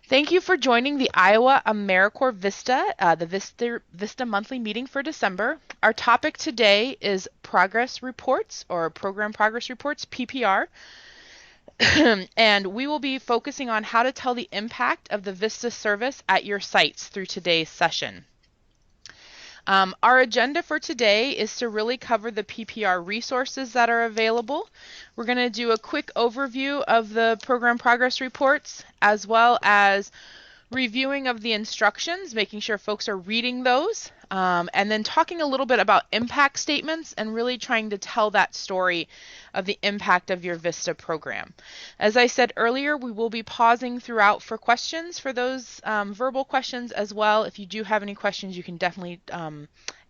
Thank you for joining the Iowa AmeriCorps VISTA, the VISTA Monthly Meeting for December. Our topic today is progress reports or program progress reports, PPR. And we will be focusing on how to tell the impact of the VISTA service at your sites through today's session. Our agenda for today is to really cover the PPR resources that are available. We're going to do a quick overview of the program progress reports, as well as reviewing of the instructions, making sure folks are reading those, and then talking a little bit about impact statements and really trying to tell that story of the impact of your VISTA program. As I said earlier, we will be pausing throughout for questions for those verbal questions as well. If you do have any questions, you can definitely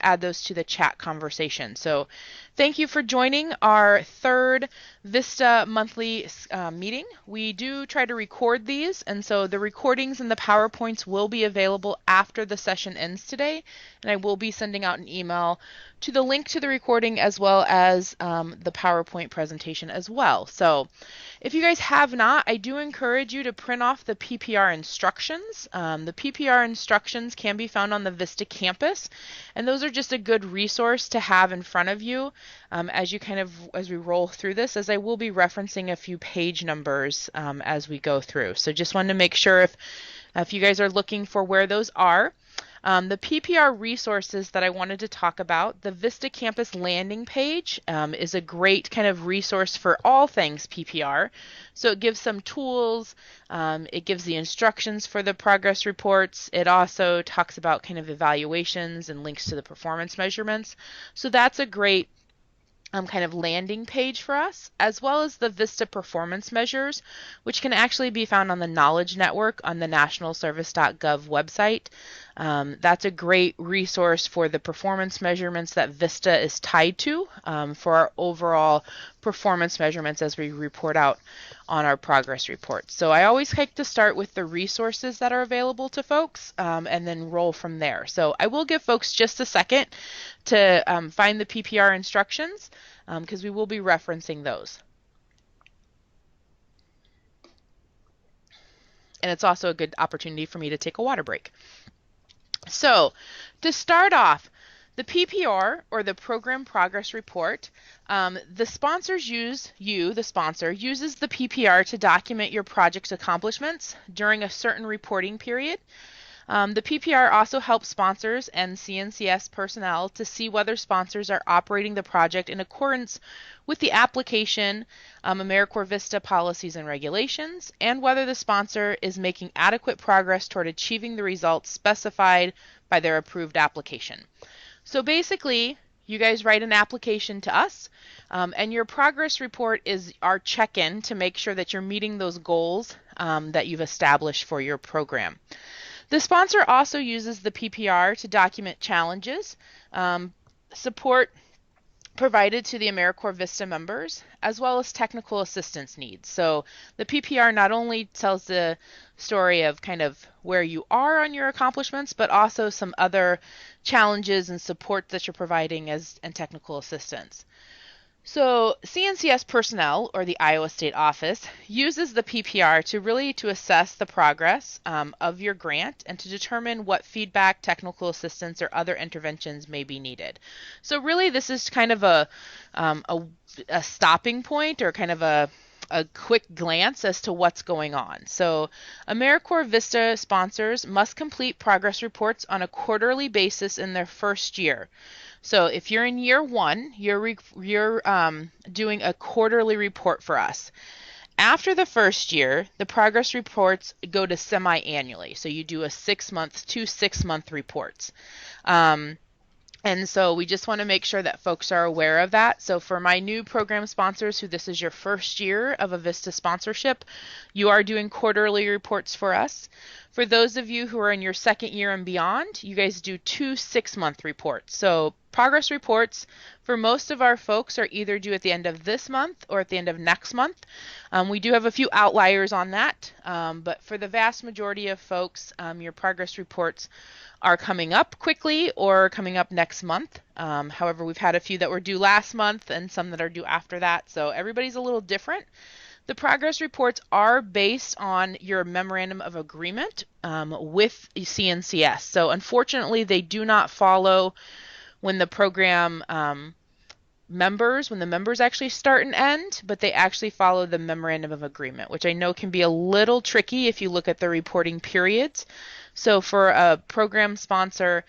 add those to the chat conversation. So thank you for joining our third VISTA monthly meeting. We do try to record these, and so the recordings and the PowerPoints will be available after the session ends today, and I will be sending out an email to the link to the recording as well as the PowerPoint presentation as well. So if you guys have not, I do encourage you to print off the PPR instructions. The PPR instructions can be found on the VISTA campus, and those are just a good resource to have in front of you as we roll through this, as I will be referencing a few page numbers as we go through. So just wanted to make sure if you guys are looking for where those are. The PPR resources that I wanted to talk about, the VISTA Campus landing page is a great kind of resource for all things PPR. So it gives some tools, it gives the instructions for the progress reports. It also talks about kind of evaluations and links to the performance measurements. So that's a great kind of landing page for us, as well as the VISTA performance measures, which can actually be found on the Knowledge Network on the nationalservice.gov website. That's a great resource for the performance measurements that VISTA is tied to for our overall performance measurements as we report out on our progress reports. So I always like to start with the resources that are available to folks and then roll from there. So I will give folks just a second to find the PPR instructions because we will be referencing those. And it's also a good opportunity for me to take a water break. So to start off, the PPR, or the Program Progress Report, the sponsors the sponsor, uses the PPR to document your project's accomplishments during a certain reporting period. The PPR also helps sponsors and CNCS personnel to see whether sponsors are operating the project in accordance with the application, AmeriCorps VISTA policies and regulations, and whether the sponsor is making adequate progress toward achieving the results specified by their approved application. So basically, you guys write an application to us, and your progress report is our check-in to make sure that you're meeting those goals that you've established for your program. The sponsor also uses the PPR to document challenges, support provided to the AmeriCorps VISTA members, as well as technical assistance needs. So the PPR not only tells the story of kind of where you are on your accomplishments, but also some other challenges and support that you're providing and technical assistance. So CNCS personnel, or the Iowa State Office, uses the PPR to assess the progress of your grant and to determine what feedback, technical assistance, or other interventions may be needed. So really this is kind of a stopping point, or kind of a quick glance as to what's going on. So AmeriCorps VISTA sponsors must complete progress reports on a quarterly basis in their first year. So if you're in year one, you're doing a quarterly report for us. After the first year, the progress reports go to semi-annually. So you do 2 6-month reports. And so we just want to make sure that folks are aware of that. So for my new program sponsors who this is your first year of a VISTA sponsorship, you are doing quarterly reports for us. For those of you who are in your second year and beyond, you guys do 2 6-month reports. So progress reports for most of our folks are either due at the end of this month or at the end of next month. We do have a few outliers on that, but for the vast majority of folks, your progress reports are coming up quickly or coming up next month. However, we've had a few that were due last month and some that are due after that, so everybody's a little different. The progress reports are based on your memorandum of agreement with CNCS. So unfortunately, they do not follow when the program when the members actually start and end, but they actually follow the memorandum of agreement, which I know can be a little tricky if you look at the reporting periods. So for a program sponsor,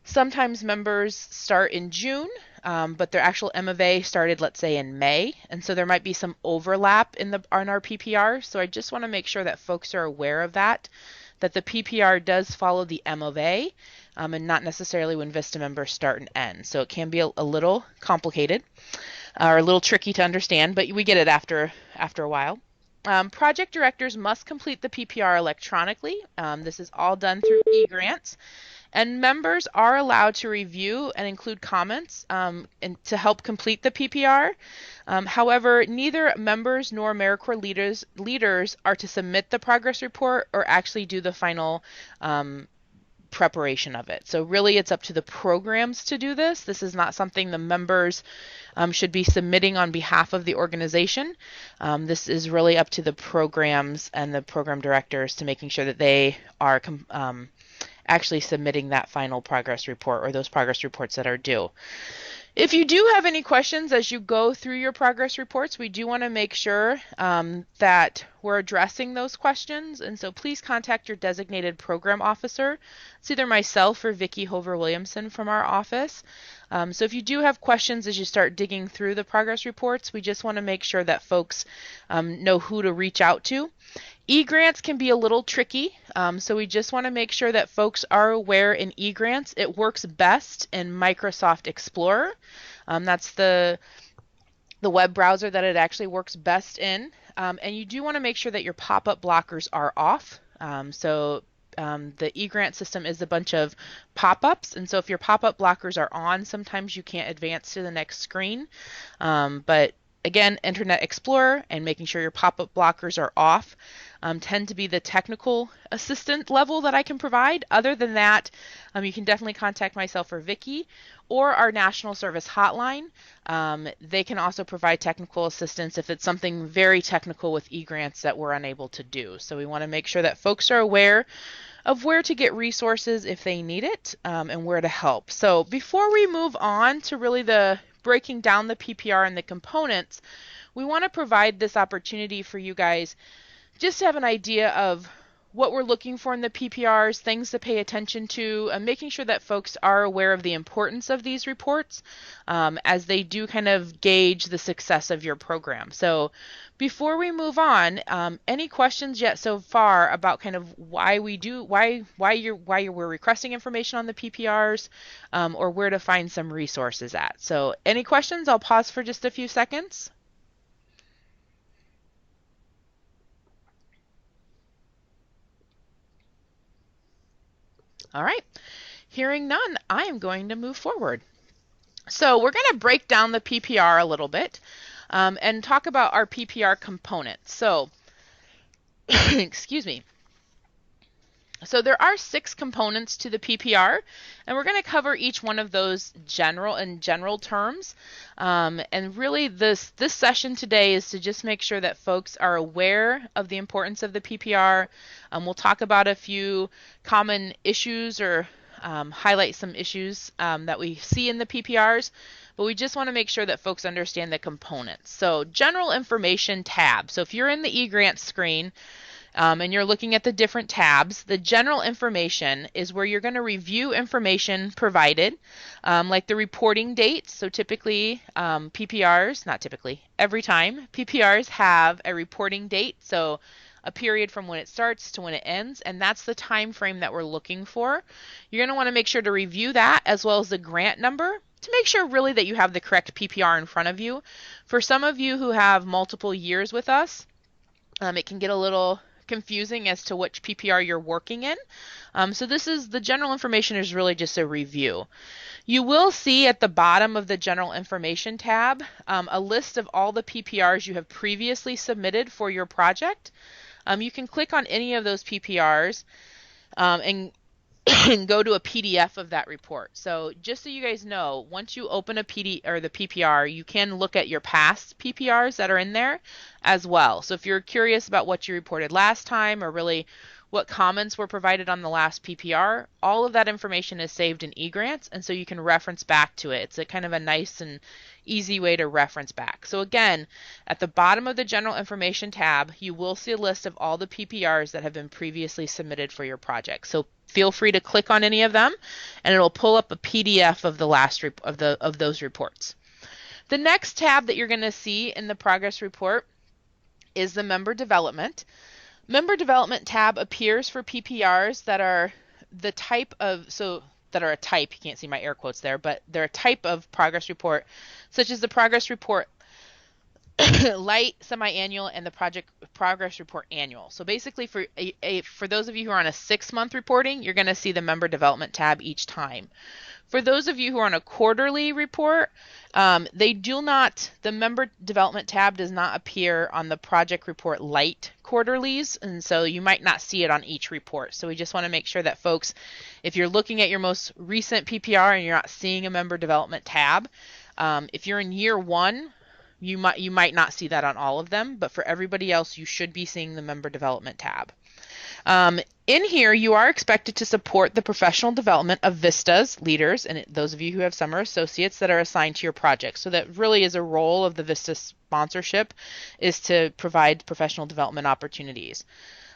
sometimes members start in June, but their actual M of A started, let's say, in May, and so there might be some overlap on our PPR. So I just want to make sure that folks are aware of that the PPR does follow the M of A, and not necessarily when VISTA members start and end. So it can be a little complicated or a little tricky to understand, but we get it after a while. Project directors must complete the PPR electronically. This is all done through eGrants. And members are allowed to review and include comments and to help complete the PPR. However, neither members nor AmeriCorps leaders are to submit the progress report or actually do the final preparation of it. So really it's up to the programs to do this. This is not something the members should be submitting on behalf of the organization. This is really up to the programs and the program directors to making sure that they are actually submitting that final progress report or those progress reports that are due. If you do have any questions as you go through your progress reports, we do want to make sure that we're addressing those questions, and so please contact your designated program officer. It's either myself or Vicki Hover-Williamson from our office. So if you do have questions as you start digging through the progress reports, we just want to make sure that folks know who to reach out to. eGrants can be a little tricky, so we just want to make sure that folks are aware in eGrants it works best in Microsoft Explorer. That's the web browser that it actually works best in, and you do want to make sure that your pop-up blockers are off. The eGrant system is a bunch of pop-ups, and so if your pop-up blockers are on, sometimes you can't advance to the next screen. But again, Internet Explorer and making sure your pop-up blockers are off tend to be the technical assistant level that I can provide. Other than that, you can definitely contact myself or Vicki or our National Service Hotline. They can also provide technical assistance if it's something very technical with eGrants that we're unable to do. So we want to make sure that folks are aware of where to get resources if they need it and where to help. So before we move on to really the breaking down the PPR and the components, we want to provide this opportunity for you guys just to have an idea of what we're looking for in the PPRs, things to pay attention to, and making sure that folks are aware of the importance of these reports as they do kind of gauge the success of your program. So before we move on, any questions yet so far about kind of why we're requesting information on the PPRs or where to find some resources at? So any questions? I'll pause for just a few seconds. All right, hearing none, I am going to move forward. So we're going to break down the PPR a little bit and talk about our PPR components. So, excuse me. So there are 6 components to the PPR, and we're going to cover each one of those in general terms. And really this session today is to just make sure that folks are aware of the importance of the PPR. We'll talk about a few common issues or highlight some issues that we see in the PPRs, but we just want to make sure that folks understand the components. So general information tab. So if you're in the eGrant screen, and you're looking at the different tabs, the general information is where you're going to review information provided, like the reporting dates. So typically, PPRs, not typically, every time, PPRs have a reporting date, so a period from when it starts to when it ends, and that's the time frame that we're looking for. You're going to want to make sure to review that as well as the grant number to make sure really that you have the correct PPR in front of you. For some of you who have multiple years with us, it can get a little confusing as to which PPR you're working in. So the general information is really just a review. You will see at the bottom of the general information tab a list of all the PPRs you have previously submitted for your project. You can click on any of those PPRs and and go to a PDF of that report. So just so you guys know, once you open a PD or the PPR, you can look at your past PPRs that are in there as well. So if you're curious about what you reported last time or really what comments were provided on the last PPR, all of that information is saved in eGrants, and so you can reference back to it. It's a kind of a nice and easy way to reference back. So again, at the bottom of the General Information tab, you will see a list of all the PPRs that have been previously submitted for your project. So feel free to click on any of them, and it'll pull up a PDF of the last of those reports. The next tab that you're going to see in the progress report is the Member Development. Member Development tab appears for PPRs that are the type of, that are a type, you can't see my air quotes there, but they're a type of progress report, such as the progress report light, semi-annual, and the project progress report annual. So basically for those of you who are on a 6-month reporting, you're going to see the Member Development tab each time. For those of you who are on a quarterly report, the Member Development tab does not appear on the Project Report Lite quarterlies, and so you might not see it on each report. So we just want to make sure that folks, if you're looking at your most recent PPR and you're not seeing a Member Development tab, if you're in year 1, you might not see that on all of them, but for everybody else, you should be seeing the Member Development tab. In here, you are expected to support the professional development of VISTA's leaders and those of you who have summer associates that are assigned to your project. So that really is a role of the VISTA sponsorship, is to provide professional development opportunities.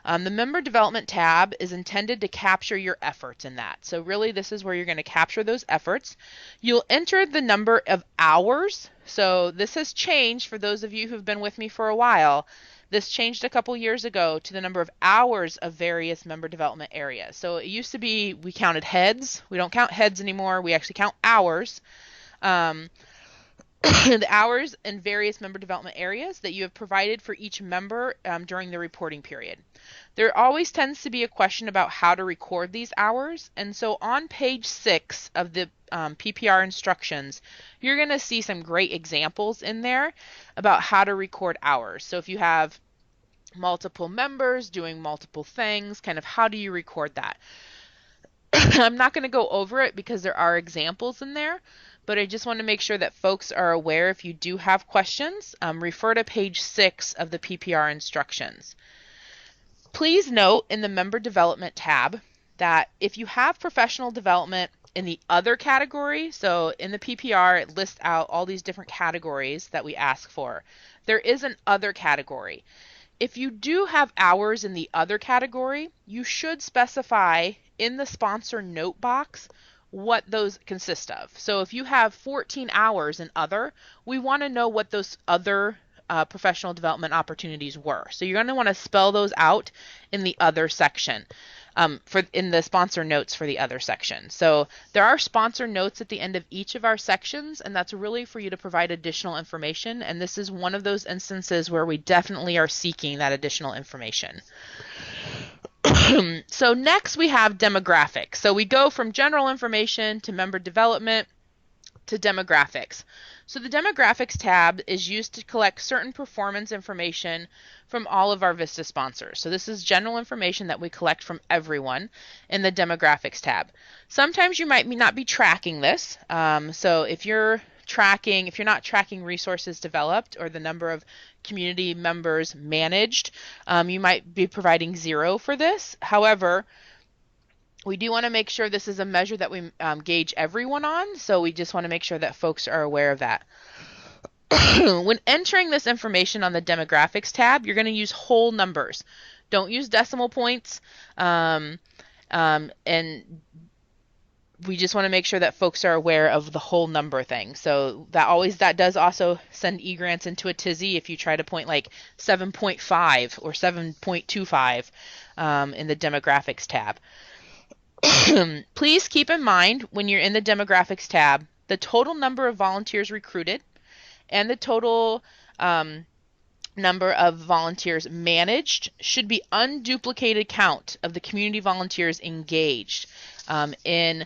The Member Development tab is intended to capture your efforts in that. So really this is where you're going to capture those efforts. You'll enter the number of hours. So this has changed for those of you who've been with me for a while. This changed a couple years ago to the number of hours of various member development areas. So it used to be we counted heads. We don't count heads anymore. We actually count hours. The hours in various member development areas that you have provided for each member during the reporting period. There always tends to be a question about how to record these hours, and so on page 6 of the PPR instructions, you're going to see some great examples in there about how to record hours. So if you have multiple members doing multiple things, kind of how do you record that? I'm not going to go over it because there are examples in there, but I just want to make sure that folks are aware. If you do have questions, refer to page 6 of the PPR instructions. Please note in the Member Development tab that if you have professional development in the other category, so in the PPR it lists out all these different categories that we ask for. There is an other category. If you do have hours in the other category, you should specify in the sponsor note box what those consist of. So if you have 14 hours in other, we want to know what those other professional development opportunities were. So you're going to want to spell those out in the other section, in the sponsor notes for the other section. So there are sponsor notes at the end of each of our sections, and that's really for you to provide additional information. And this is one of those instances where we definitely are seeking that additional information. So next we have demographics. So we go from general information to member development to demographics. So the demographics tab is used to collect certain performance information from all of our VISTA sponsors. So this is general information that we collect from everyone in the demographics tab. Sometimes you might not be tracking this. So if you're not tracking resources developed or the number of community members managed, you might be providing 0 for this. However, we do want to make sure this is a measure that we gauge everyone on, so we just want to make sure that folks are aware of that. When entering this information on the demographics tab, you're going to use whole numbers. Don't use decimal points, and we just want to make sure that folks are aware of the whole number thing. So that does also send eGrants into a tizzy if you try to point like 7.5 or 7.25 in the demographics tab. Please keep in mind when you're in the demographics tab, the total number of volunteers recruited and the total number of volunteers managed should be unduplicated count of the community volunteers engaged in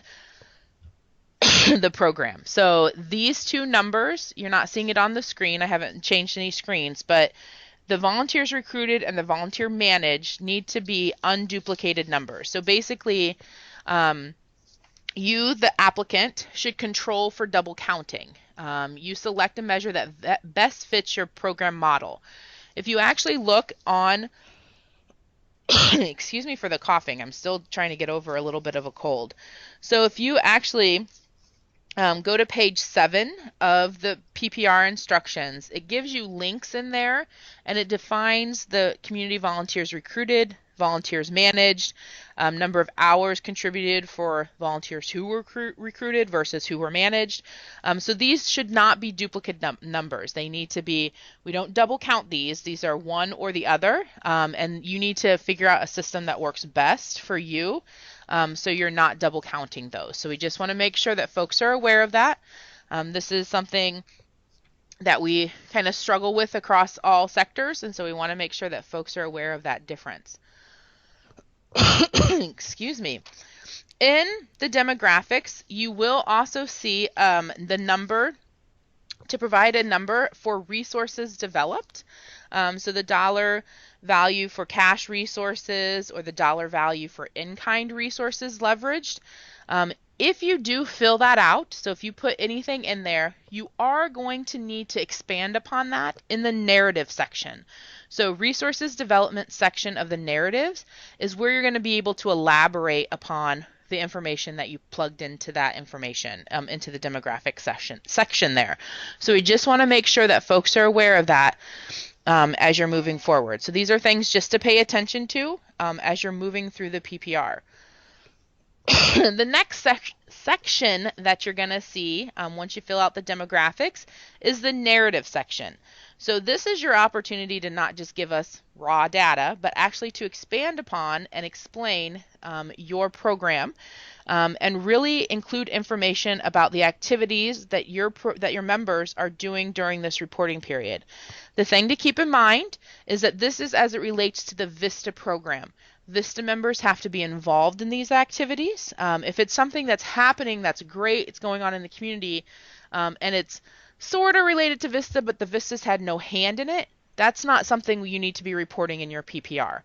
the program. So these two numbers, you're not seeing it on the screen. I haven't changed any screens, but the volunteers recruited and the volunteer managed need to be unduplicated numbers. So basically, You, the applicant, should control for double counting. You select a measure that best fits your program model. If you actually look on, excuse me for the coughing, I'm still trying to get over a little bit of a cold. So if you actually go to page 7 of the PPR instructions, it gives you links in there, and it defines the community volunteers recruited, volunteers managed, number of hours contributed for volunteers who were recruited versus who were managed. So these should not be duplicate numbers. They need to be, we don't double count these. These are one or the other, and you need to figure out a system that works best for you, so you're not double counting those. So we just want to make sure that folks are aware of that. This is something that we kind of struggle with across all sectors, and so we want to make sure that folks are aware of that difference. Excuse me. In the demographics, you will also see the number, to provide a number for resources developed. So the dollar value for cash resources or the dollar value for in-kind resources leveraged. If you do fill that out, so if you put anything in there, you are going to need to expand upon that in the narrative section. So resources development section of the narratives is where you're going to be able to elaborate upon the information that you plugged into that information, into the demographic section there. So we just want to make sure that folks are aware of that as you're moving forward. So these are things just to pay attention to as you're moving through the PPR. The next section that you're going to see once you fill out the demographics is the narrative section. So this is your opportunity to not just give us raw data, but actually to expand upon and explain your program, and really include information about the activities that your members are doing during this reporting period. The thing to keep in mind is that this is as it relates to the VISTA program. VISTA members have to be involved in these activities. If it's something that's happening that's great, it's going on in the community, and it's sort of related to VISTA, but the VISTAs had no hand in it, that's not something you need to be reporting in your PPR.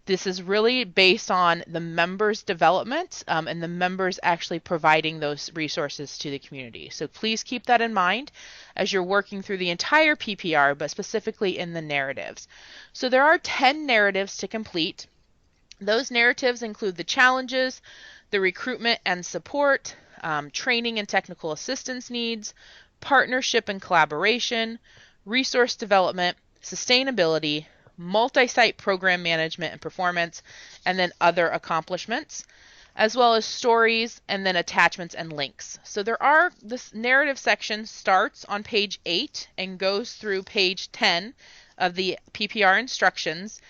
This is really based on the members' development and the members actually providing those resources to the community. So please keep that in mind as you're working through the entire PPR, but specifically in the narratives. So there are 10 narratives to complete. Those narratives include the challenges, the recruitment and support, training and technical assistance needs, partnership and collaboration, resource development, sustainability, multi-site program management and performance, and then other accomplishments, as well as stories and then attachments and links. So this narrative section starts on page 8 and goes through page 10 of the PPR instructions.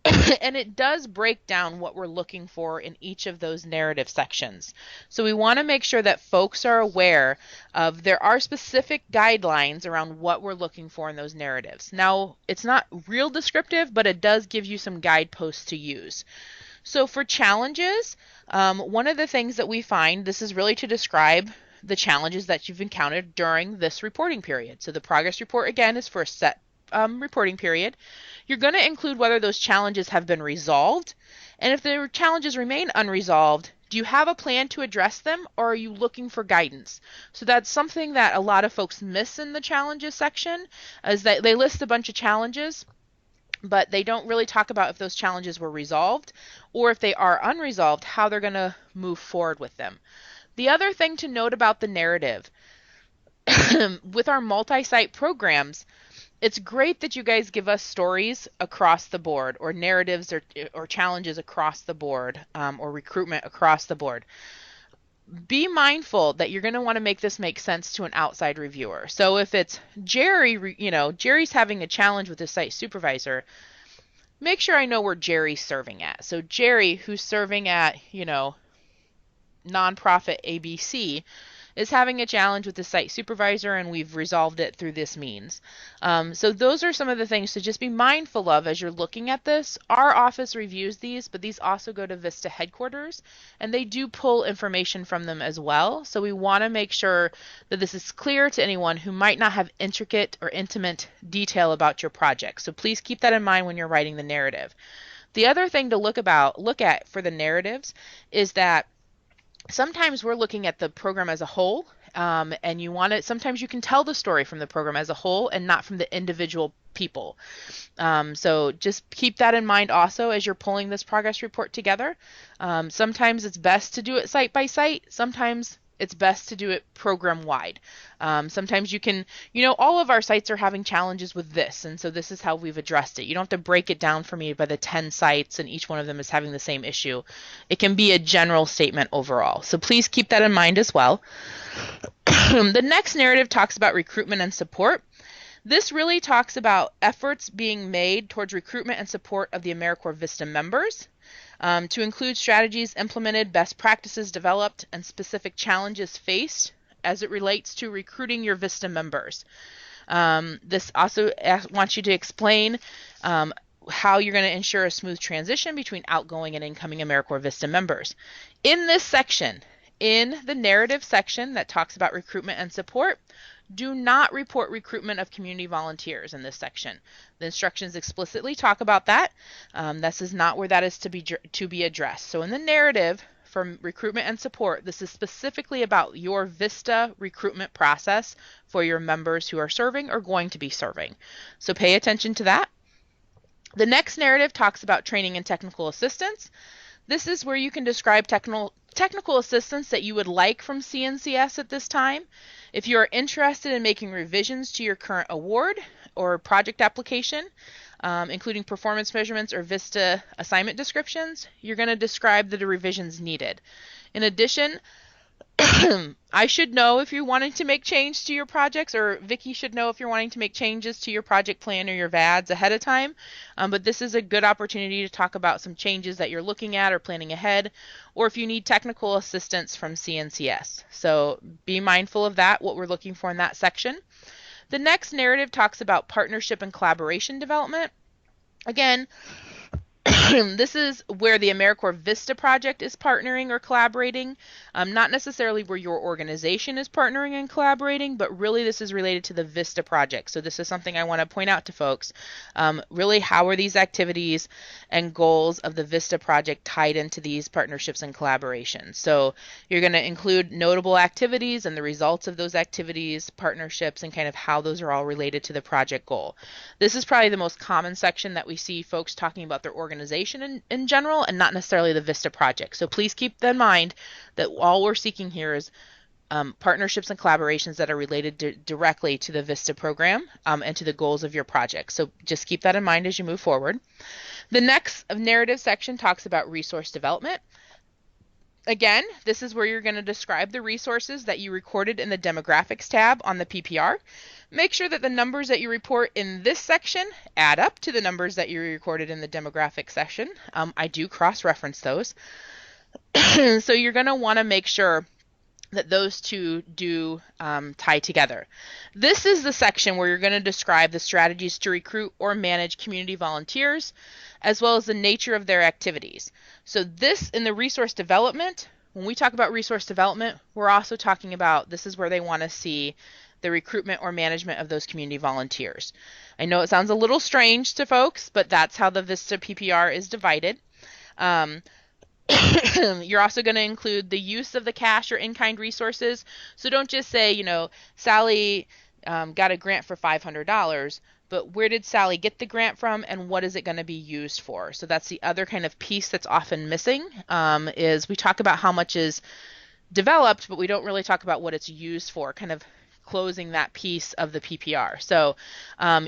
And it does break down what we're looking for in each of those narrative sections. So we want to make sure that folks are aware of there are specific guidelines around what we're looking for in those narratives. Now, it's not real descriptive, but it does give you some guideposts to use. So for challenges, one of the things that we find, this is really to describe the challenges that you've encountered during this reporting period. So the progress report, again, is for a set reporting period. You're going to include whether those challenges have been resolved, and if the challenges remain unresolved, do you have a plan to address them, or are you looking for guidance? So that's something that a lot of folks miss in the challenges section, is that they list a bunch of challenges, but they don't really talk about if those challenges were resolved, or if they are unresolved, how they're going to move forward with them. The other thing to note about the narrative, with our multi-site programs, it's great that you guys give us stories across the board, or narratives or challenges across the board, or recruitment across the board. Be mindful that you're going to want to make this make sense to an outside reviewer. So if it's Jerry, Jerry's having a challenge with his site supervisor, make sure I know where Jerry's serving at. So Jerry, who's serving at, nonprofit ABC, is having a challenge with the site supervisor, and we've resolved it through this means. So those are some of the things to just be mindful of as you're looking at this. Our office reviews these, but these also go to VISTA headquarters, and they do pull information from them as well. So we want to make sure that this is clear to anyone who might not have intricate or intimate detail about your project. So please keep that in mind when you're writing the narrative. The other thing to look at for the narratives is that sometimes we're looking at the program as a whole, and sometimes you can tell the story from the program as a whole and not from the individual people. So just keep that in mind also as you're pulling this progress report together. Sometimes it's best to do it site by site. Sometimes it's best to do it program wide. Sometimes all of our sites are having challenges with this, and so this is how we've addressed it. You don't have to break it down for me by the 10 sites and each one of them is having the same issue. It can be a general statement overall. So please keep that in mind as well. The next narrative talks about recruitment and support. This really talks about efforts being made towards recruitment and support of the AmeriCorps VISTA members, to include strategies implemented, best practices developed, and specific challenges faced as it relates to recruiting your VISTA members. This also wants you to explain how you're going to ensure a smooth transition between outgoing and incoming AmeriCorps VISTA members. In this section, in the narrative section that talks about recruitment and support, do not report recruitment of community volunteers in this section. The instructions explicitly talk about that. This is not where that is to be addressed. So in the narrative for recruitment and support, this is specifically about your VISTA recruitment process for your members who are serving or going to be serving. So pay attention to that. The next narrative talks about training and technical assistance. This is where you can describe technical assistance that you would like from CNCS at this time. If you are interested in making revisions to your current award or project application, including performance measurements or VISTA assignment descriptions, you're going to describe the revisions needed. In addition, I should know if you're wanting to make change to your projects, or Vicki should know if you're wanting to make changes to your project plan or your VADs ahead of time. But this is a good opportunity to talk about some changes that you're looking at or planning ahead, or if you need technical assistance from CNCS. So be mindful of that, what we're looking for in that section. The next narrative talks about partnership and collaboration development. Again, this is where the AmeriCorps VISTA project is partnering or collaborating, not necessarily where your organization is partnering and collaborating, but really this is related to the VISTA project. So this is something I want to point out to folks. Really, how are these activities and goals of the VISTA project tied into these partnerships and collaborations? So you're going to include notable activities and the results of those activities, partnerships, and kind of how those are all related to the project goal. This is probably the most common section that we see folks talking about their organization in general, and not necessarily the VISTA project. So please keep in mind that all we're seeking here is partnerships and collaborations that are related directly to the VISTA program and to the goals of your project. So just keep that in mind as you move forward. The next narrative section talks about resource development. Again, this is where you're going to describe the resources that you recorded in the demographics tab on the PPR. Make sure that the numbers that you report in this section add up to the numbers that you recorded in the demographics section. I do cross-reference those. So you're going to want to make sure that those two do tie together. This is the section where you're going to describe the strategies to recruit or manage community volunteers, as well as the nature of their activities. So this, in the resource development, when we talk about resource development, we're also talking about this is where they want to see the recruitment or management of those community volunteers. I know it sounds a little strange to folks, but that's how the VISTA PPR is divided. You're also going to include the use of the cash or in-kind resources. So don't just say, Sally got a grant for $500, but where did Sally get the grant from and what is it going to be used for? So that's the other kind of piece that's often missing, is we talk about how much is developed, but we don't really talk about what it's used for, kind of closing that piece of the PPR. So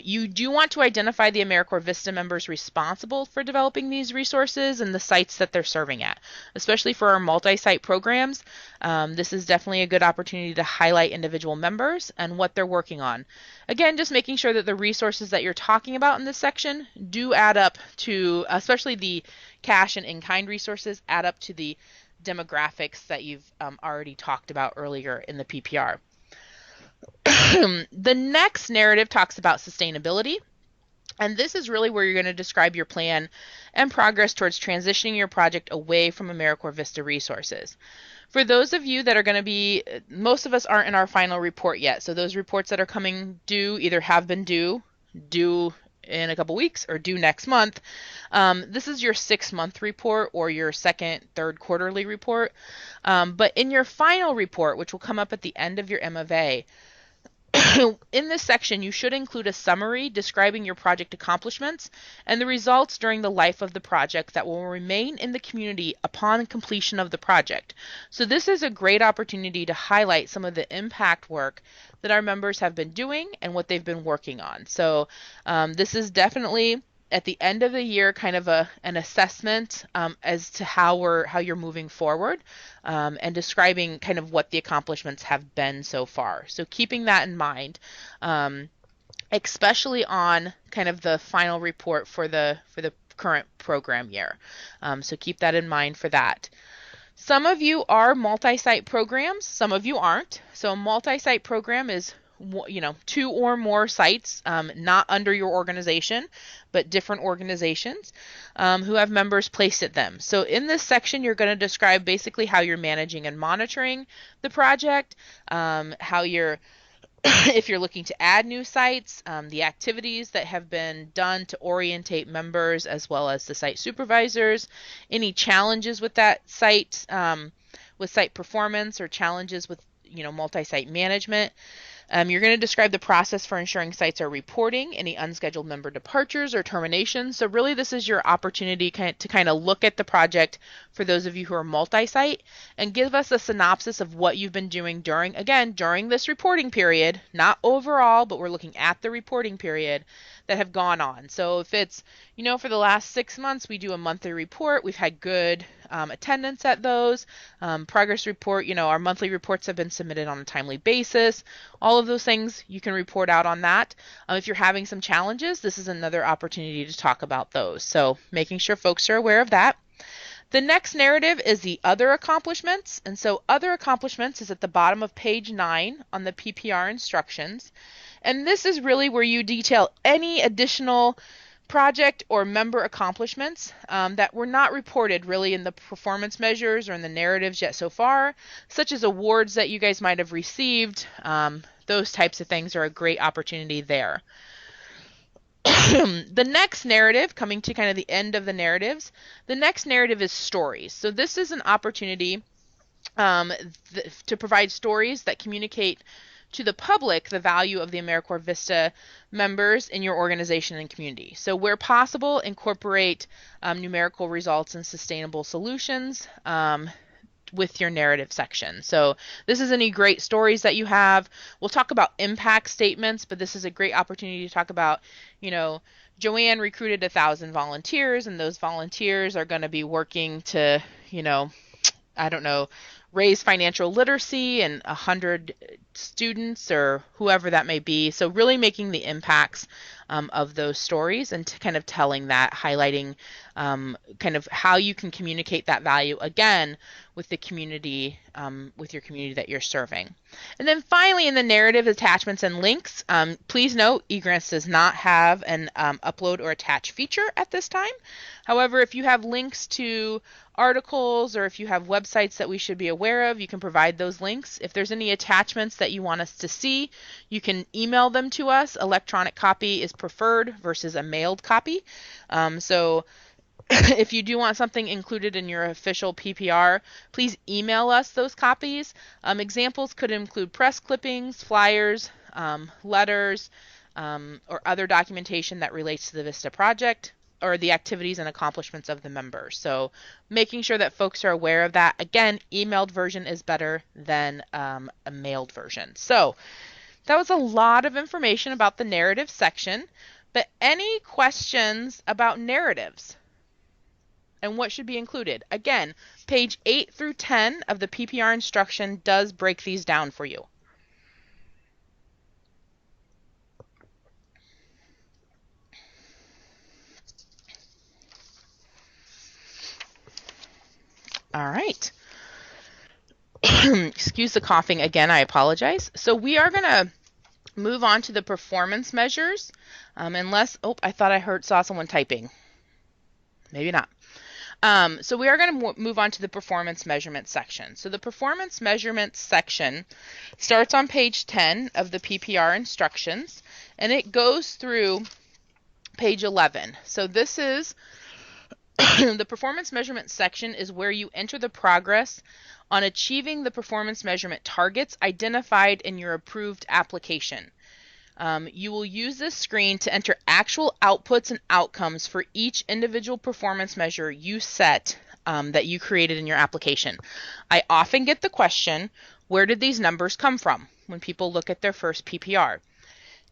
you do want to identify the AmeriCorps VISTA members responsible for developing these resources and the sites that they're serving at. Especially for our multi-site programs, this is definitely a good opportunity to highlight individual members and what they're working on. Again, just making sure that the resources that you're talking about in this section do add up to, especially the cash and in-kind resources, add up to the demographics that you've already talked about earlier in the PPR. The next narrative talks about sustainability, and this is really where you're going to describe your plan and progress towards transitioning your project away from AmeriCorps VISTA resources. For those of you that are going to be, most of us aren't in our final report yet, so those reports that are coming due either have been due in a couple weeks or due next month. This is your 6-month report or your second, third quarterly report. But in your final report, which will come up at the end of your M of A, in this section, you should include a summary describing your project accomplishments and the results during the life of the project that will remain in the community upon completion of the project. So this is a great opportunity to highlight some of the impact work that our members have been doing and what they've been working on. So this is definitely at the end of the year kind of an assessment as to how you're moving forward, and describing kind of what the accomplishments have been so far. So keeping that in mind, especially on kind of the final report for the current program year. So keep that in mind for that. Some of you are multi-site programs, some of you aren't. So a multi-site program is 2 or more sites, not under your organization, but different organizations who have members placed at them. So in this section, you're going to describe basically how you're managing and monitoring the project, how you're if you're looking to add new sites, the activities that have been done to orientate members as well as the site supervisors, any challenges with that site, with site performance or challenges with multi-site management. You're going to describe the process for ensuring sites are reporting any unscheduled member departures or terminations. So really this is your opportunity to kind of look at the project for those of you who are multi-site and give us a synopsis of what you've been doing during this reporting period, not overall, but we're looking at the reporting period that have gone on. So if it's, for the last 6 months, we do a monthly report. We've had good attendance at those. Progress report, our monthly reports have been submitted on a timely basis. All of those things, you can report out on that. If you're having some challenges, this is another opportunity to talk about those. So making sure folks are aware of that. The next narrative is the other accomplishments. And so other accomplishments is at the bottom of page 9 on the PPR instructions. And this is really where you detail any additional project or member accomplishments that were not reported really in the performance measures or in the narratives yet so far, such as awards that you guys might have received. Those types of things are a great opportunity there. The next narrative, coming to kind of the end of the narratives, the next narrative is stories. So this is an opportunity to provide stories that communicate to the public the value of the AmeriCorps VISTA members in your organization and community. So where possible, incorporate numerical results and sustainable solutions with your narrative section. So this is any great stories that you have. We'll talk about impact statements, but this is a great opportunity to talk about, Joanne recruited 1,000 volunteers, and those volunteers are going to be working to, raise financial literacy in 100 students or whoever that may be. So really making the impacts of those stories and kind of telling that, highlighting kind of how you can communicate that value again with the community, with your community that you're serving. And then finally in the narrative attachments and links, please note eGrants does not have an upload or attach feature at this time. However, if you have links to articles or if you have websites that we should be aware of, you can provide those links. If there's any attachments that you want us to see, you can email them to us. Electronic copy is preferred versus a mailed copy. So if you do want something included in your official PPR, please email us those copies. Examples could include press clippings, flyers, letters, or other documentation that relates to the VISTA project or the activities and accomplishments of the members. So making sure that folks are aware of that. Again, emailed version is better than a mailed version. So that was a lot of information about the narrative section, but any questions about narratives and what should be included? Again, page 8 through 10 of the PPR instruction does break these down for you. All right. Excuse the coughing again, I apologize. So we are going to move on to the performance measures, unless, I thought I saw someone typing. Maybe not. So we are going to move on to the performance measurement section. So the performance measurement section starts on page 10 of the PPR instructions, and it goes through Page 11. So this is the performance measurement section is where you enter the progress on achieving the performance measurement targets identified in your approved application. You will use this screen to enter actual outputs and outcomes for each individual performance measure you set that you created in your application. I often get the question, where did these numbers come from when people look at their first PPR?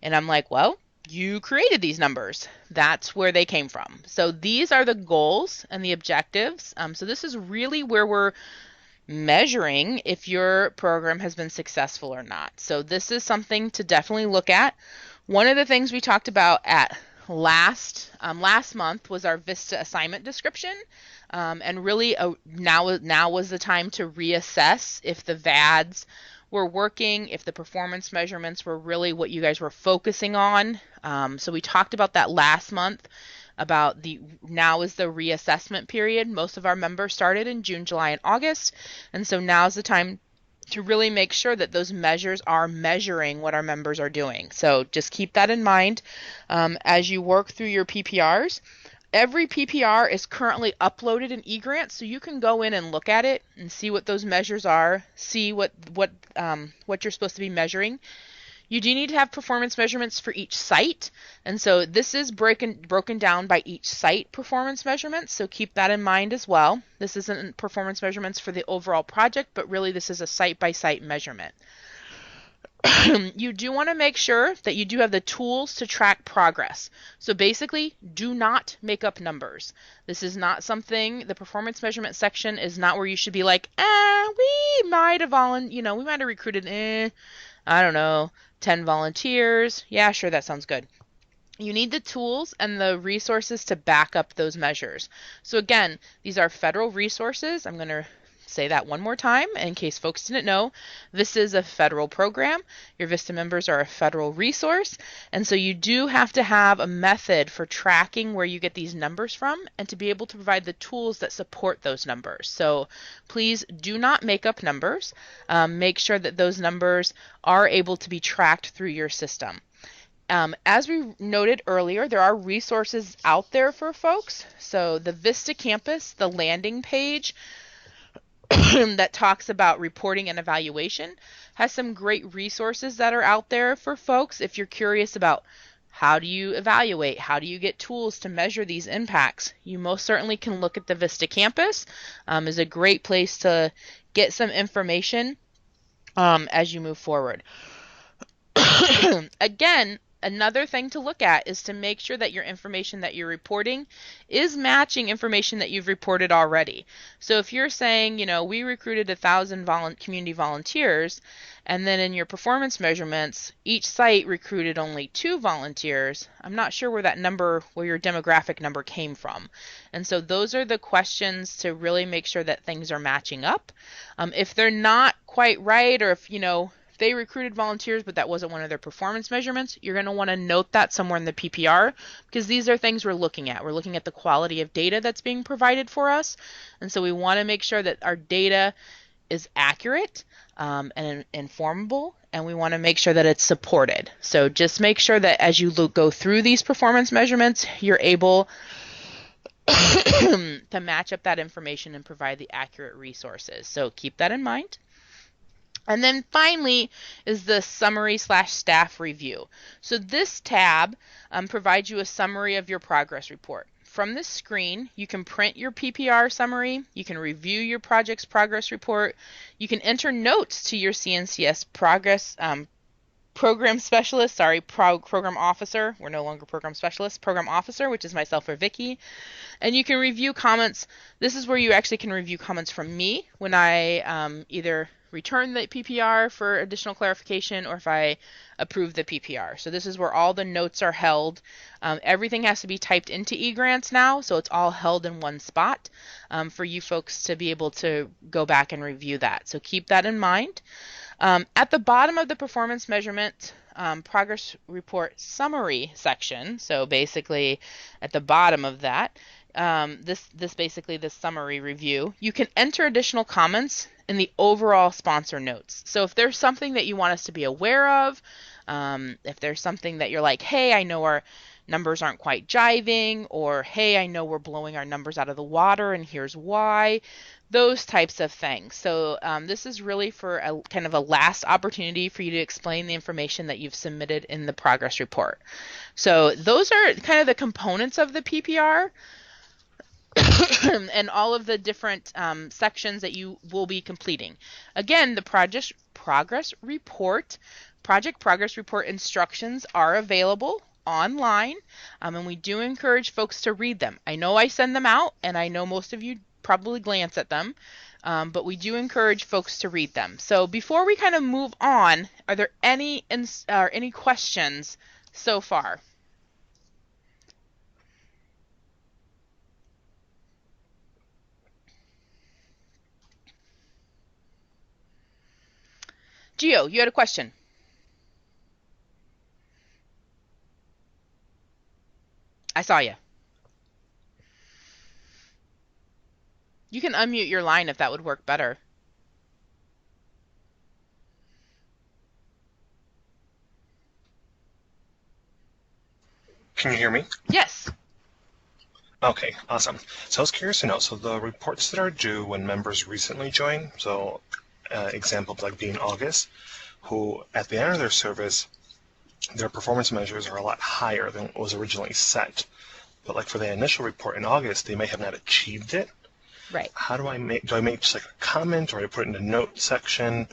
And I'm like, well, you created these numbers. That's where they came from. So these are the goals and the objectives. So this is really where we're measuring if your program has been successful or not. So this is something to definitely look at. One of the things we talked about at last month was our VISTA assignment description, and really now was the time to reassess if the VADs were working, if the performance measurements were really what you guys were focusing on. So we talked about that last month, about now is the reassessment period. Most of our members started in June, July, and August, and so now is the time to really make sure that those measures are measuring what our members are doing. So just keep that in mind as you work through your PPRs. Every PPR is currently uploaded in eGrants, so you can go in and look at it and see what those measures are, see what you're supposed to be measuring. You do need to have performance measurements for each site, and so this is broken down by each site performance measurements, so keep that in mind as well. This isn't performance measurements for the overall project, but really this is a site-by-site measurement. You do want to make sure that you do have the tools to track progress. So basically, do not make up numbers. This is not something, the performance measurement section is not where you should be like, we might have recruited, I don't know, 10 volunteers. Yeah, sure, that sounds good. You need the tools and the resources to back up those measures. So again, these are federal resources. I'm going to say that one more time in case folks didn't know. This is a federal program. Your VISTA members are a federal resource, and so you do have to have a method for tracking where you get these numbers from and to be able to provide the tools that support those numbers. So please do not make up numbers. Make sure that those numbers are able to be tracked through your system. As we noted earlier, there are resources out there for folks. So the VISTA campus, the landing page that talks about reporting and evaluation, has some great resources that are out there for folks if you're curious about how do you evaluate, how do you get tools to measure these impacts. You most certainly can look at the VISTA campus. Is a great place to get some information as you move forward. Again, another thing to look at is to make sure that your information that you're reporting is matching information that you've reported already. So if you're saying, we recruited 1,000 community volunteers, and then in your performance measurements, each site recruited only 2 volunteers, I'm not sure where your demographic number came from. And so those are the questions to really make sure that things are matching up. If they're not quite right, or if, they recruited volunteers, but that wasn't one of their performance measurements, you're going to want to note that somewhere in the PPR, because these are things we're looking at. We're looking at the quality of data that's being provided for us, and so we want to make sure that our data is accurate and informable, and we want to make sure that it's supported. So just make sure that as you go through these performance measurements, you're able to match up that information and provide the accurate resources. So keep that in mind. And then finally is the summary/staff review. So this tab provides you a summary of your progress report. From this screen, you can print your PPR summary, you can review your project's progress report, you can enter notes to your CNCS program specialist, program officer, we're no longer program specialist, program officer, which is myself or Vicky, and you can review comments. This is where you actually can review comments from me when I either return the PPR for additional clarification or if I approve the PPR. So this is where all the notes are held. Everything has to be typed into eGrants now, so it's all held in one spot for you folks to be able to go back and review that. So keep that in mind. At the bottom of the performance measurement progress report summary section, so basically at the bottom of that, this summary review, you can enter additional comments in the overall sponsor notes. So if there's something that you want us to be aware of, if there's something that you're like, hey, I know numbers aren't quite jiving, or hey, I know we're blowing our numbers out of the water and here's why, those types of things. So this is really for a kind of a last opportunity for you to explain the information that you've submitted in the progress report. So those are kind of the components of the PPR. And all of the different sections that you will be completing. Again, the project progress report instructions are available online, and we do encourage folks to read them. I know I send them out, and I know most of you probably glance at them, but we do encourage folks to read them. So before we kind of move on, are there any questions so far? Gio, you had a question. I saw you. You can unmute your line if that would work better. Can you hear me? Yes. Okay, awesome. So I was curious to know, so the reports that are due when members recently join, so examples like being August, who at the end of their service, their performance measures are a lot higher than what was originally set. But like for the initial report in August, they may have not achieved it. Right. How do I make just like a comment, or do I put it in the note section?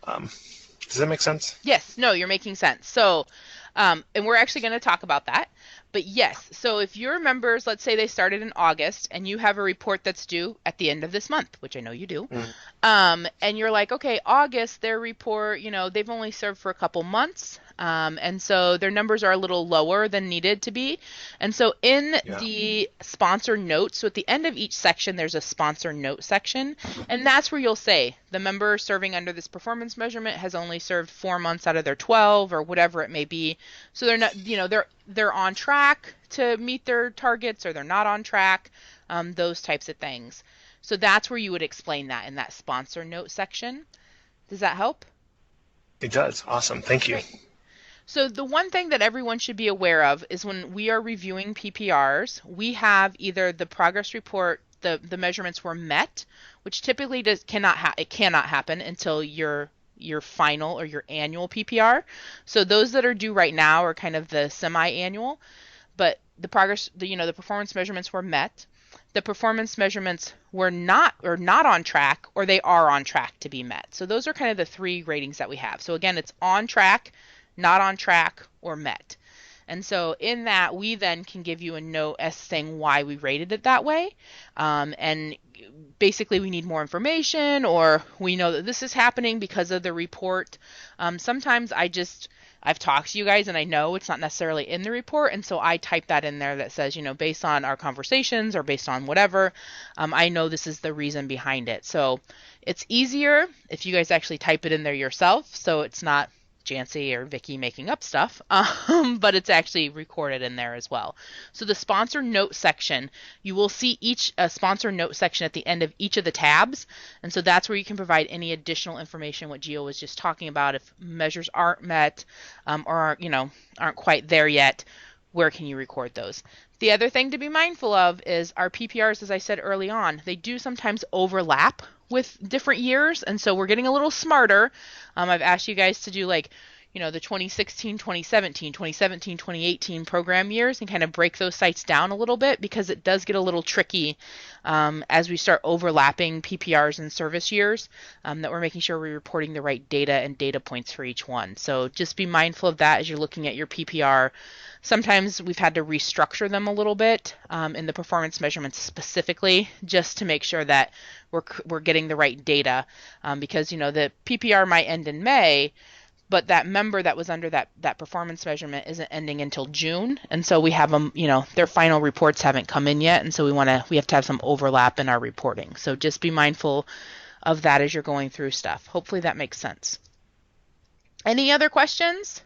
Does that make sense? Yes, no, you're making sense. So, and we're actually going to talk about that. But yes, so if your members, let's say they started in August and you have a report that's due at the end of this month, which I know you do, and you're like, okay, August, their report, they've only served for a couple months, and so their numbers are a little lower than needed to be. And so in the sponsor notes, so at the end of each section, there's a sponsor note section, and that's where you'll say the member serving under this performance measurement has only served 4 months out of their 12 or whatever it may be. So they're not, they're on track to meet their targets, or they're not on track, those types of things. So that's where you would explain that in that sponsor note section. Does that help? It does. Awesome. Thank you. Great. So the one thing that everyone should be aware of is when we are reviewing PPRs, we have either the progress report, the measurements were met, which typically cannot happen until your final or your annual PPR. So those that are due right now are kind of the semi-annual, but the performance measurements were met. The performance measurements were not on track, or they are on track to be met. So those are kind of the three ratings that we have. So again, it's on track, not on track, or met. And so in that, we then can give you a note as saying why we rated it that way. And basically we need more information, or we know that this is happening because of the report. Sometimes I've talked to you guys and I know it's not necessarily in the report, and so I type that in there that says, based on our conversations or based on whatever, I know this is the reason behind it. So it's easier if you guys actually type it in there yourself, so it's not Jancy or Vicky making up stuff, but it's actually recorded in there as well. So the sponsor note section, you will see each sponsor note section at the end of each of the tabs, and so that's where you can provide any additional information, what Gio was just talking about. If measures aren't met, or aren't quite there yet, where can you record those? The other thing to be mindful of is our PPRs, as I said early on, they do sometimes overlap with different years, and so we're getting a little smarter. I've asked you guys to do the 2016, 2017, 2017, 2018 program years and kind of break those sites down a little bit, because it does get a little tricky as we start overlapping PPRs and service years, that we're making sure we're reporting the right data and data points for each one. So just be mindful of that as you're looking at your PPR. Sometimes we've had to restructure them a little bit in the performance measurements specifically, just to make sure that we're getting the right data, because the PPR might end in May, but that member that was under that performance measurement isn't ending until June, and so we have them, their final reports haven't come in yet, and so we have to have some overlap in our reporting. So just be mindful of that as you're going through stuff. Hopefully that makes sense. Any other questions?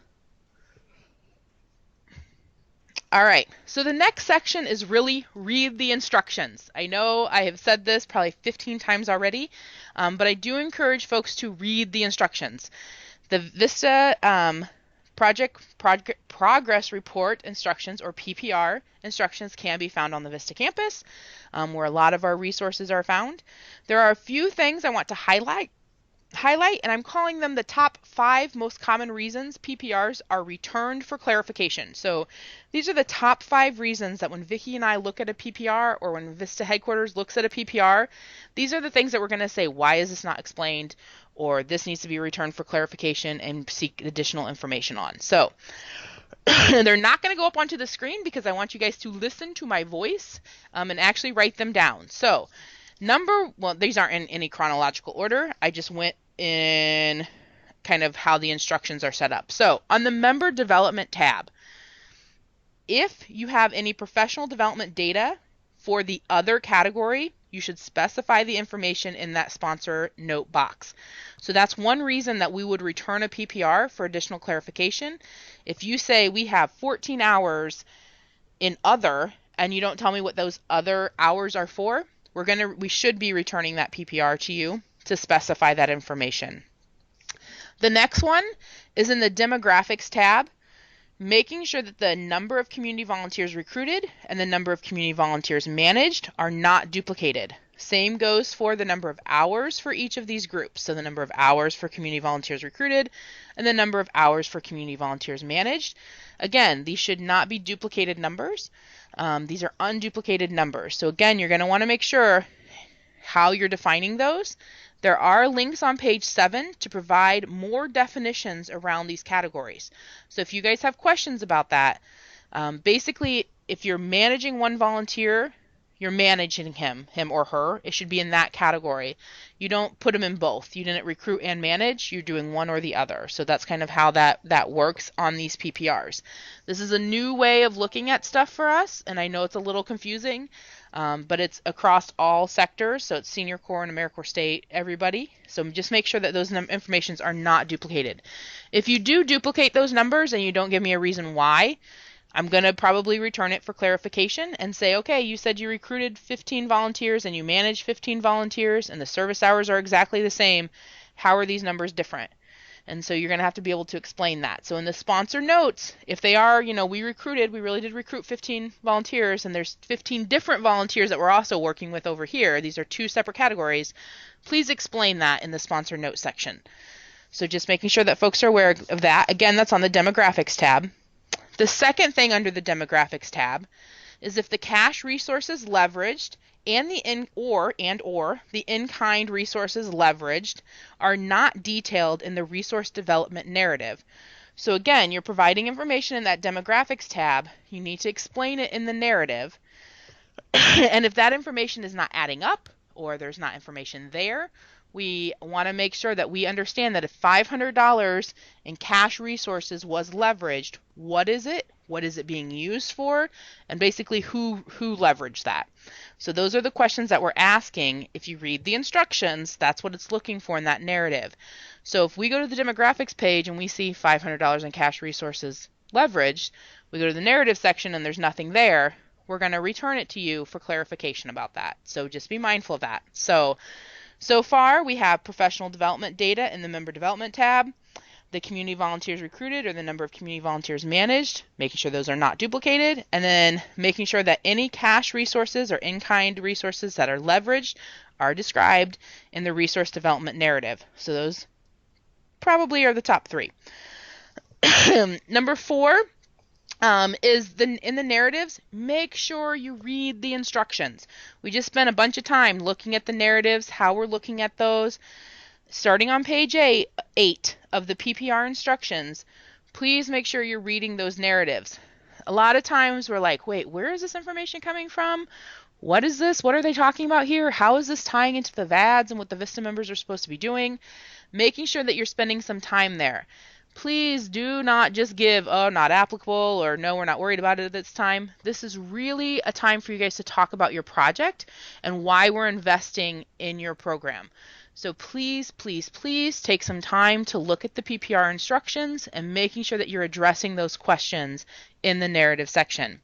All right, so the next section is really read the instructions. I know I have said this probably 15 times already, but I do encourage folks to read the instructions. The VISTA Progress Report Instructions, or PPR instructions, can be found on the VISTA campus, where a lot of our resources are found. There are a few things I want to highlight, and I'm calling them the top 5 most common reasons PPRs are returned for clarification. So these are the top 5 reasons that when Vicki and I look at a PPR, or when VISTA headquarters looks at a PPR, these are the things that we're going to say, why is this not explained, or this needs to be returned for clarification and seek additional information on. So they're not going to go up onto the screen because I want you guys to listen to my voice and actually write them down. So these aren't in any chronological order. I just went in kind of how the instructions are set up. So on the member development tab, if you have any professional development data for the other category, you should specify the information in that sponsor note box. So that's one reason that we would return a PPR for additional clarification. If you say we have 14 hours in other, and you don't tell me what those other hours are for, we should be returning that PPR to you to specify that information. The next one is in the demographics tab, making sure that the number of community volunteers recruited and the number of community volunteers managed are not duplicated. Same goes for the number of hours for each of these groups. So the number of hours for community volunteers recruited and the number of hours for community volunteers managed. Again, these should not be duplicated numbers. These are unduplicated numbers. So again, you're going to want to make sure how you're defining those. There are links on page 7 to provide more definitions around these categories. So if you guys have questions about that, basically if you're managing one volunteer, you're managing him or her. It should be in that category. You don't put them in both. You didn't recruit and manage. You're doing one or the other. So that's kind of how that works on these PPRs. This is a new way of looking at stuff for us, and I know it's a little confusing, but it's across all sectors. So it's Senior Corps and AmeriCorps State, everybody. So just make sure that those informations are not duplicated. If you do duplicate those numbers and you don't give me a reason why, I'm going to probably return it for clarification and say, okay, you said you recruited 15 volunteers and you managed 15 volunteers and the service hours are exactly the same. How are these numbers different? And so you're going to have to be able to explain that. So in the sponsor notes, if they are, we really did recruit 15 volunteers and there's 15 different volunteers that we're also working with over here. These are 2 separate categories. Please explain that in the sponsor note section. So just making sure that folks are aware of that. Again, that's on the demographics tab. The second thing under the demographics tab is if the cash resources leveraged and the in-kind resources leveraged are not detailed in the resource development narrative. So again, you're providing information in that demographics tab. You need to explain it in the narrative. And if that information is not adding up or there's not information there, we want to make sure that we understand that if $500 in cash resources was leveraged, what is it? What is it being used for? And basically who leveraged that? So those are the questions that we're asking. If you read the instructions, that's what it's looking for in that narrative. So if we go to the demographics page and we see $500 in cash resources leveraged, we go to the narrative section and there's nothing there, we're going to return it to you for clarification about that. So just be mindful of that. So far, we have professional development data in the member development tab, the community volunteers recruited or the number of community volunteers managed, making sure those are not duplicated, and then making sure that any cash resources or in-kind resources that are leveraged are described in the resource development narrative. So those probably are the top 3. Number 4 is in the narratives, make sure you read the instructions. We just spent a bunch of time looking at the narratives, how we're looking at those. Starting on page 8 of the PPR instructions, please make sure you're reading those narratives. A lot of times we're like, wait, where is this information coming from? What is this? What are they talking about here? How is this tying into the VADs and what the VISTA members are supposed to be doing? Making sure that you're spending some time there. Please do not just give, oh, not applicable, or no, we're not worried about it at this time. This is really a time for you guys to talk about your project and why we're investing in your program. So please, please, please take some time to look at the PPR instructions and making sure that you're addressing those questions in the narrative section.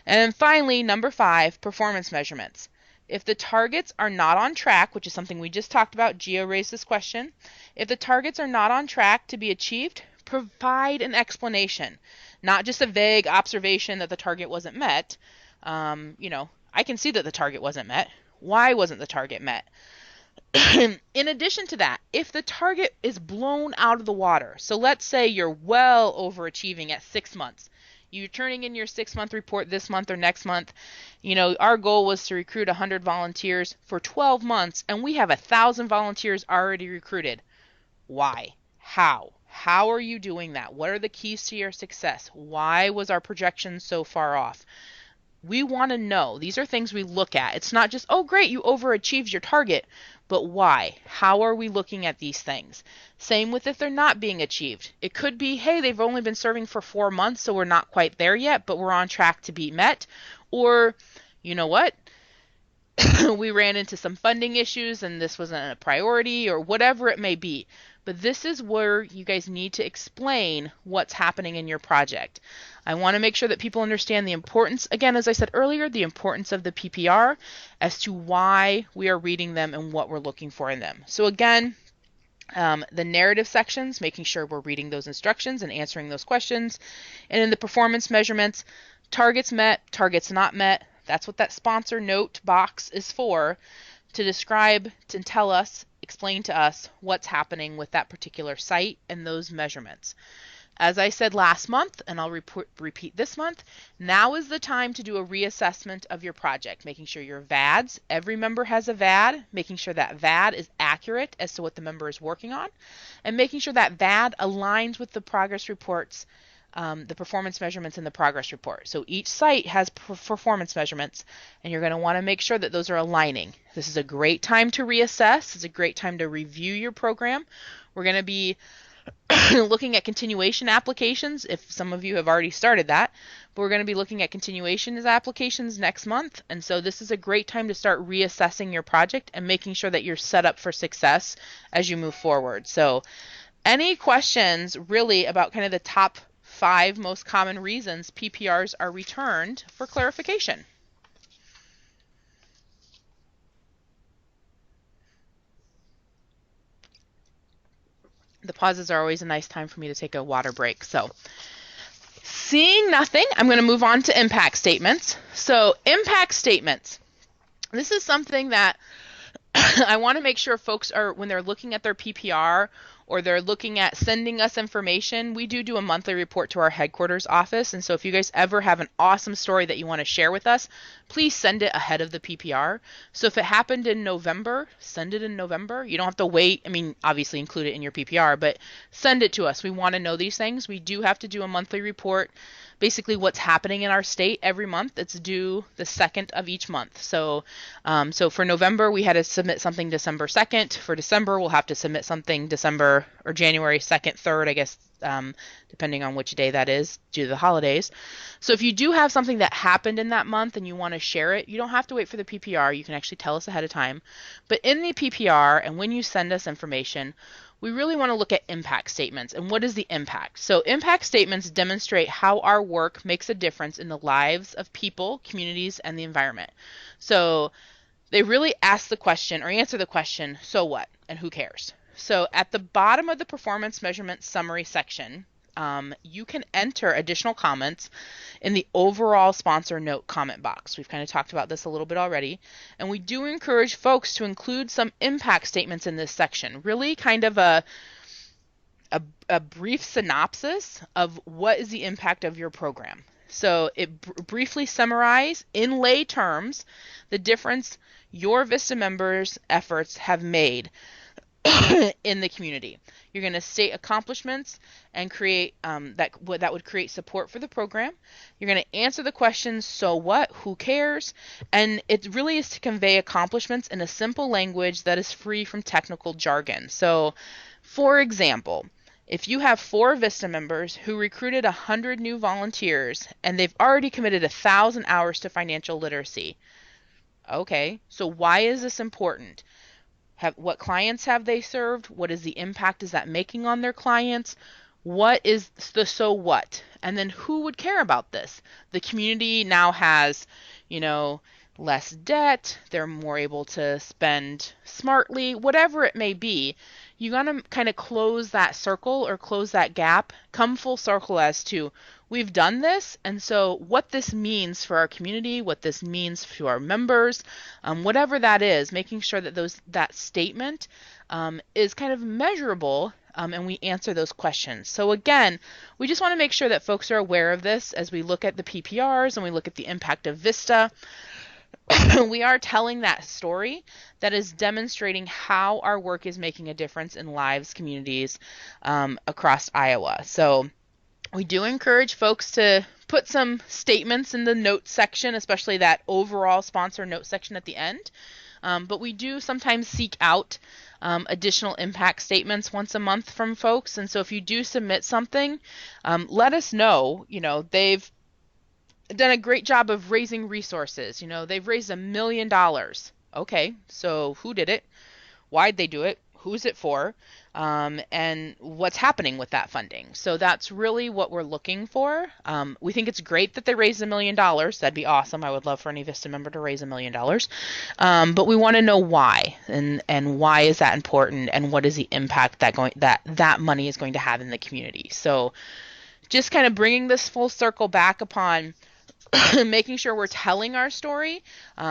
And then finally, number 5, performance measurements. If the targets are not on track, which is something we just talked about, Gio raised this question. If the targets are not on track to be achieved, Provide an explanation, not just a vague observation that the target wasn't met. I can see that the target wasn't met. Why wasn't the target met? In addition to that, if the target is blown out of the water, so let's say you're well overachieving at 6 months, you're turning in your 6 month report this month or next month. Our goal was to recruit 100 volunteers for 12 months, and we have 1,000 volunteers already recruited. Why? How? How are you doing that? What are the keys to your success? Why was our projection so far off? We want to know. These are things we look at. It's not just, oh, great, you overachieved your target, but why? How are we looking at these things? Same with if they're not being achieved. It could be, hey, they've only been serving for 4 months, so we're not quite there yet, but we're on track to be met. Or, you know what? We ran into some funding issues and this wasn't a priority, or whatever it may be. But this is where you guys need to explain what's happening in your project. I want to make sure that people understand the importance, again, as I said earlier, the importance of the PPR as to why we are reading them and what we're looking for in them. So again, the narrative sections, making sure we're reading those instructions and answering those questions. And in the performance measurements, targets met, targets not met. That's what that sponsor note box is for, to describe, to tell us, explain to us what's happening with that particular site and those measurements. As I said last month, and I'll repeat this month, now is the time to do a reassessment of your project, making sure your VADs, every member has a VAD, making sure that VAD is accurate as to what the member is working on, and making sure that VAD aligns with the progress reports, the performance measurements in the progress report. So each site has performance measurements, and you're going to want to make sure that those are aligning. This is a great time to reassess. It's a great time to review your program. We're going to be looking at continuation applications, if some of you have already started that, but we're going to be looking at continuation applications next month. And so this is a great time to start reassessing your project and making sure that you're set up for success as you move forward. So any questions really about kind of the top 5 most common reasons PPRs are returned for clarification? The pauses are always a nice time for me to take a water break. So seeing nothing, I'm going to move on to impact statements. So impact statements. This is something that I want to make sure folks are, when they're looking at their PPR or they're looking at sending us information, we do a monthly report to our headquarters office. And so if you guys ever have an awesome story that you want to share with us, please send it ahead of the PPR. So if it happened in November, send it in November. You don't have to wait. I mean, obviously include it in your PPR, but send it to us. We want to know these things. We do have to do a monthly report, basically what's happening in our state every month. It's due the 2nd of each month. So for November, we had to submit something December 2nd. For December, we'll have to submit something December or January 2nd, 3rd, I guess, depending on which day that is due to the holidays. So if you do have something that happened in that month and you want to share it, you don't have to wait for the PPR. You can actually tell us ahead of time. But in the PPR, and when you send us information, we really want to look at impact statements. And what is the impact? So impact statements demonstrate how our work makes a difference in the lives of people, communities, and the environment. So they really ask the question or answer the question, so what and who cares? So at the bottom of the performance measurement summary section, you can enter additional comments in the overall sponsor note comment box. We've kind of talked about this a little bit already, and we do encourage folks to include some impact statements in this section, really kind of a brief synopsis of what is the impact of your program. So it briefly summarizes in lay terms the difference your VISTA members' efforts have made in the community. You're going to state accomplishments and create that would create support for the program. You're going to answer the questions, so what, who cares, and it really is to convey accomplishments in a simple language that is free from technical jargon. So, for example, if you have 4 VISTA members who recruited 100 new volunteers and they've already committed 1,000 hours to financial literacy, okay, so why is this important? What clients have they served? What is the impact is that making on their clients? What is the so what? And then who would care about this? The community now has, less debt. They're more able to spend smartly, whatever it may be. you got to kind of close that circle or close that gap, come full circle as to we've done this, and so what this means for our community, what this means to our members, whatever that is, making sure that that statement is kind of measurable, and we answer those questions. So again, we just want to make sure that folks are aware of this as we look at the PPRs and we look at the impact of VISTA. We are telling that story that is demonstrating how our work is making a difference in lives, communities across Iowa. So we do encourage folks to put some statements in the notes section, especially that overall sponsor note section at the end. But we do sometimes seek out additional impact statements once a month from folks. And so if you do submit something, let us know. They've done a great job of raising resources. They've raised $1 million. Okay, so who did it? Why'd they do it? Who's it for? And what's happening with that funding? So that's really what we're looking for. We think it's great that they raised $1 million. That'd be awesome. I would love for any VISTA member to raise $1 million. But we want to know why, and why is that important, and what is the impact that money is going to have in the community. So just kind of bringing this full circle back upon making sure we're telling our story,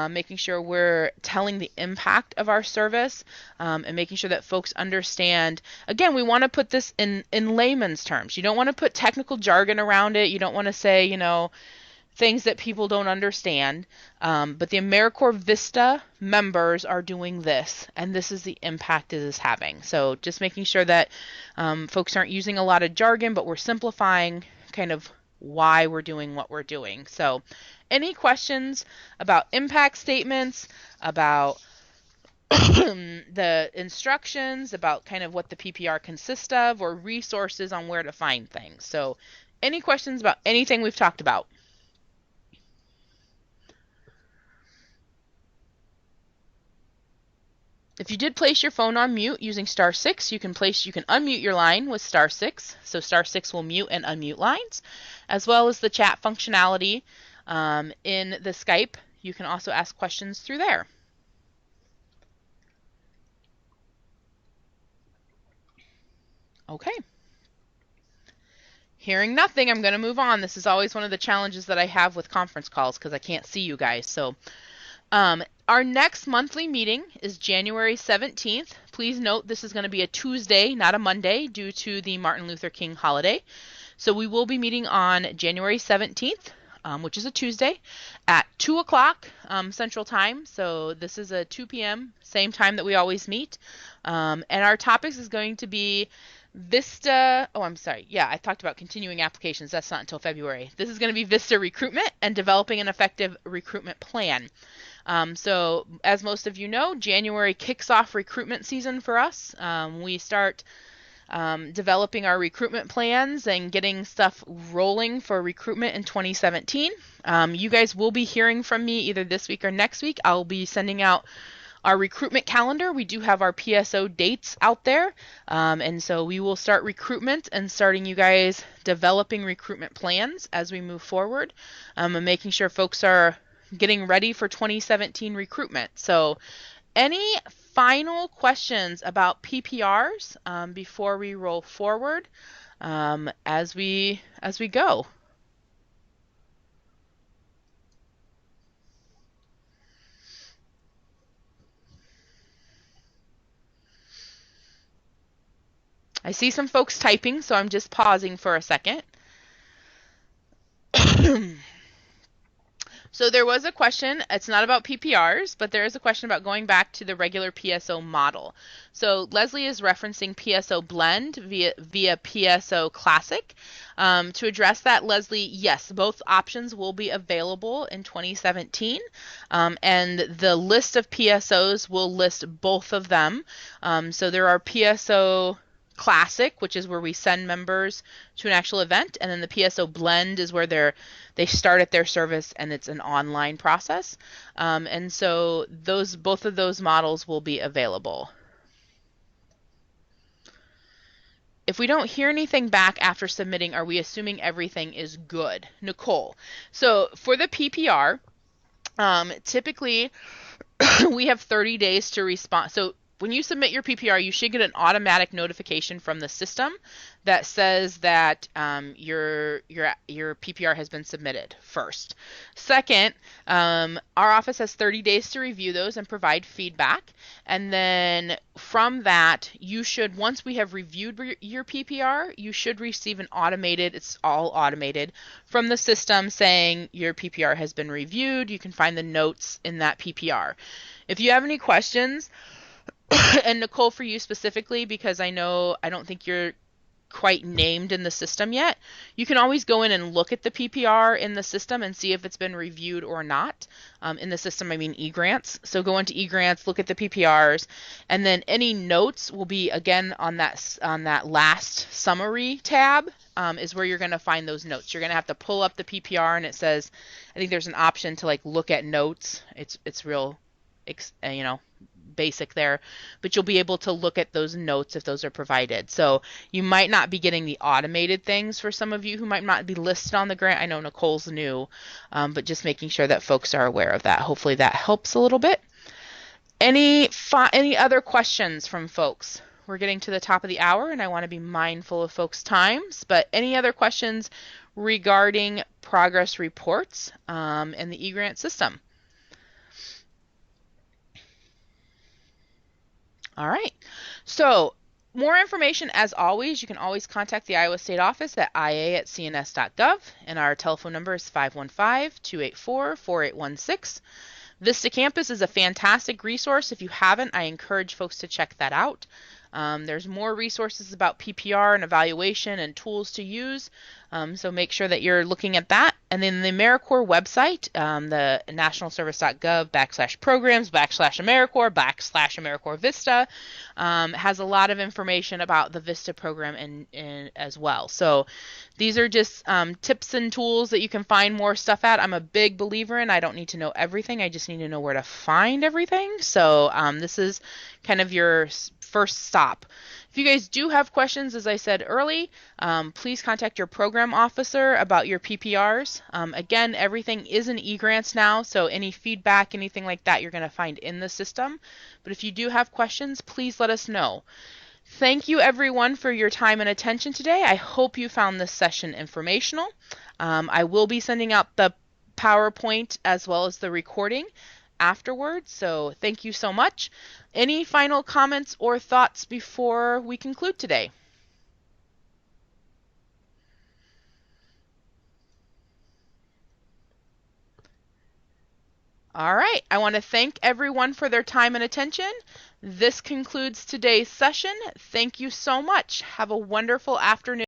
making sure we're telling the impact of our service, and making sure that folks understand. Again, we want to put this in layman's terms. You don't want to put technical jargon around it. You don't want to say, things that people don't understand. But the AmeriCorps VISTA members are doing this, and this is the impact it is having. So just making sure that folks aren't using a lot of jargon, but we're simplifying kind of why we're doing what we're doing. So any questions about impact statements, about the instructions, about kind of what the PPR consists of, or resources on where to find things. So any questions about anything we've talked about? If you did place your phone on mute using *6, you can unmute your line with *6. So *6 will mute and unmute lines, as well as the chat functionality in the Skype. You can also ask questions through there. Okay. Hearing nothing, I'm going to move on. This is always one of the challenges that I have with conference calls because I can't see you guys. So our next monthly meeting is January 17th. Please note this is going to be a Tuesday, not a Monday, due to the Martin Luther King holiday. So we will be meeting on January 17th, which is a Tuesday, at 2 o'clock Central Time. So this is a 2 p.m., same time that we always meet. And our topics is going to be VISTA, I talked about continuing applications. That's not until February. This is going to be VISTA recruitment and developing an effective recruitment plan. So as most of you know, January kicks off recruitment season for us. We start developing our recruitment plans and getting stuff rolling for recruitment in 2017. You guys will be hearing from me either this week or next week. I'll be sending out our recruitment calendar. We do have our PSO dates out there, and so we will start recruitment and starting you guys developing recruitment plans as we move forward, and making sure folks are getting ready for 2017 recruitment. So any final questions about PPRs before we roll forward as we go? I see some folks typing, so I'm just pausing for a second. So there was a question, it's not about PPRs, but there is a question about going back to the regular PSO model. So Leslie is referencing PSO Blend via PSO Classic. To address that, Leslie, yes, both options will be available in 2017, and the list of PSOs will list both of them. So there are PSO Classic, which is where we send members to an actual event, and then the PSO Blend is where they start at their service and it's an online process. And so both of those models will be available. If we don't hear anything back after submitting, are we assuming everything is good? Nicole. So for the PPR, typically we have 30 days to respond. So when you submit your PPR, you should get an automatic notification from the system that says that your PPR has been submitted first. Second, our office has 30 days to review those and provide feedback. And then from that, you should, once we have reviewed your PPR, you should receive an automated, it's all automated, from the system saying your PPR has been reviewed. You can find the notes in that PPR. If you have any questions, and Nicole, for you specifically, because I don't think you're quite named in the system yet, you can always go in and look at the PPR in the system and see if it's been reviewed or not. In the system, I mean eGrants. So go into eGrants, look at the PPRs, and then any notes will be again on that last summary tab. Is where you're going to find those notes. You're going to have to pull up the PPR, and it says, I think there's an option to like look at notes. It's real, basic there, but you'll be able to look at those notes if those are provided. So you might not be getting the automated things for some of you who might not be listed on the grant. I know Nicole's new, but just making sure that folks are aware of that. Hopefully that helps a little bit. Any other questions from folks? We're getting to the top of the hour, and I want to be mindful of folks' times, but any other questions regarding progress reports and the eGrant system? All right. So more information, as always, you can always contact the Iowa State Office at ia@cns.gov, and our telephone number is 515-284-4816. Vista Campus is a fantastic resource. If you haven't, I encourage folks to check that out. There's more resources about PPR and evaluation and tools to use, so make sure that you're looking at that. And then the AmeriCorps website, the nationalservice.gov/programs/AmeriCorps /AmeriCorps Vista, has a lot of information about the Vista program as well. So these are just tips and tools that you can find more stuff at. I'm a big believer in I don't need to know everything. I just need to know where to find everything. So this is kind of your first stop. If you guys do have questions, as I said early, please contact your program officer about your PPRs. Again, everything is in eGrants now, so any feedback, anything like that, you're going to find in the system. But if you do have questions, please let us know. Thank you, everyone, for your time and attention today. I hope you found this session informational. I will be sending out the PowerPoint as well as the recording afterwards, so thank you so much. Any final comments or thoughts before we conclude today? All right, I want to thank everyone for their time and attention. This concludes today's session. Thank you so much. Have a wonderful afternoon.